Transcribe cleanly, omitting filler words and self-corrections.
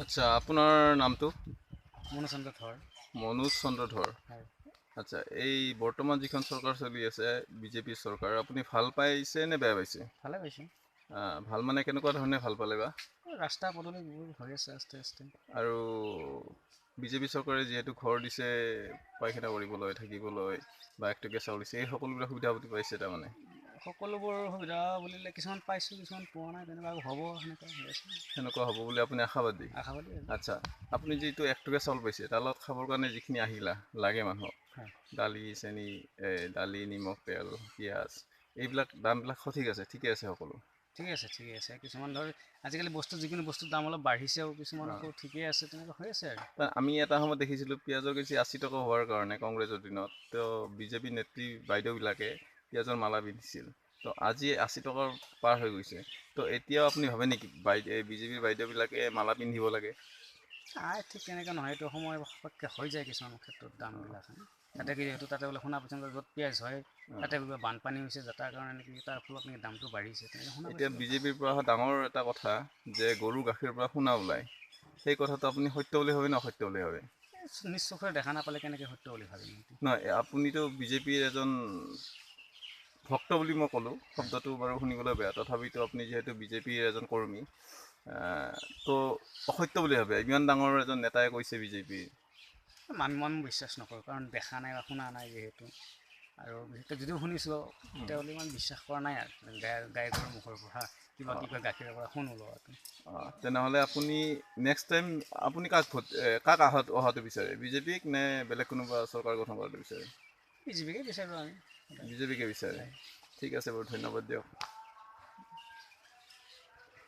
আচ্ছা, আপোনাৰ নামটো? মনোচন্দ্ৰ ধৰ। মনোজ চন্দ্ৰ ধৰ। হয়, আচ্ছা, এই বৰ্তমান যিখন চৰকাৰ চলি আছে বিজেপি চৰকাৰ, আপুনি ভাল পাইছে নে বেয়া পাইছে? ভালে পাইছোঁ। ভাল মানে কেনেকুৱা ধৰণে ভাল পালে বা? ৰাস্তা পদূলিবোৰ হৈ আছে আস্তে আস্তে। আৰু বিজেপি চৰকাৰে যিহেতু ঘৰ দিছে পায়খানা কৰিবলৈ, থাকিবলৈ বা 1 টকীয়া চাউল দিছে, এই সকলোবিলাক সুবিধা আপুনি পাইছে তাৰমানে? সকলোবোৰ সুবিধা বুলিলে কিছুমান পাইছোঁ, কিছুমান পোৱা নাই, তেনেকুৱা হ'ব সেনেকুৱা হৈ আছে। সেনেকুৱা হ'ব বুলি আপুনি আশাবাদী? আশাবাদী আৰু। আচ্ছা, আপুনি যিটো 1 টকীয়া চাউল পাইছে তাৰ লগত খাবৰ কাৰণে যিখিনি আহিলা লাগে মানুহক, হয়, দালি, চেনি, দালি, নিমখ, তেল, পিঁয়াজ, এইবিলাক দামবিলাক সঠিক আছে, ঠিকে আছে সকলো? ঠিকে আছে, ঠিকে আছে। কিছুমান ধৰ আজিকালি যিকোনো বস্তুৰ দাম অলপ বাঢ়িছেও, কিছুমান অঁ, আকৌ ঠিকেই আছে, তেনেকুৱা হৈ আছে আৰু। আমি এটা সময়ত দেখিছিলোঁ পিঁয়াজৰ কেজি 80 টকা হোৱাৰ কাৰণে কংগ্ৰেছৰ দিনত তো বিজেপি নেত্ৰী বাইদেউবিলাকে পিঁয়াজৰ মালা পিন্ধিছিল। তো আজি 80 টকাৰ পাৰ হৈ গৈছে। তো এতিয়াও আপুনি ভাবে নেকি বিজেপিৰ বাইদেউবিলাকে মালা পিন্ধিব লাগে? ঠিক তেনেকৈ নহয়, এইটো সময় সাপেক্ষে হৈ যায় কিছুমান ক্ষেত্ৰত দামবিলাক। তাতে কি যিহেতু তাতে বোলে শুনা পাইছোঁ য'ত পিঁয়াজ হয় অঁ, তাতে বোলে বানপানী হৈছে, যাৰ কাৰণে নেকি তাৰ ফলত নেকি দামটো বাঢ়িছে, তেনেকৈ শুনা এতিয়া পাইছোঁ। বিজেপিৰ পৰা অহা ডাঙৰ এটা কথা যে গৰু গাখীৰৰ পৰা সোণা ওলায়, সেই কথাটো আপুনি সত্য বুলি ভাবে নে অসত্য বুলি ভাবে? নিজ চকুৰে দেখা নাপালে কেনেকৈ সত্য বুলি ভাবিম? নহয়, আপুনিতো বিজেপিৰ এজন ভক্ত বুলি মই ক'লোঁ, হয়, শব্দটো বাৰু শুনিবলৈ বেয়া, তথাপিতো আপুনি যিহেতু বিজেপিৰ এজন কৰ্মী, তো অসত্য বুলি ভাবে? ইমান ডাঙৰ এজন নেতাই কৈছে বিজেপিৰ। মই বিশ্বাস নকৰোঁ, কাৰণ দেখা নাই বা শুনা নাই যিহেতু। আৰু বিশেষকৈ যদিও শুনিছোঁ তেতিয়াহ'লে ইমান বিশ্বাস কৰা নাই আৰু গাই গৰুৰ মুখৰ পৰা কিবা কি কয় গাখীৰৰ পৰা সোণ ওলোৱাটো। তেনেহ'লে আপুনি নেক্সট টাইম আপুনি কাক অহাটো বিচাৰে? বিজেপিক নে বেলেগ কোনোবা চৰকাৰ গঠন কৰাটো বিচাৰে? বিজেপিকে বিচাৰোঁ আমি। বিজেপিকে বিচাৰে? হয়। ঠিক আছে বাৰু, ধন্যবাদ দিয়ক।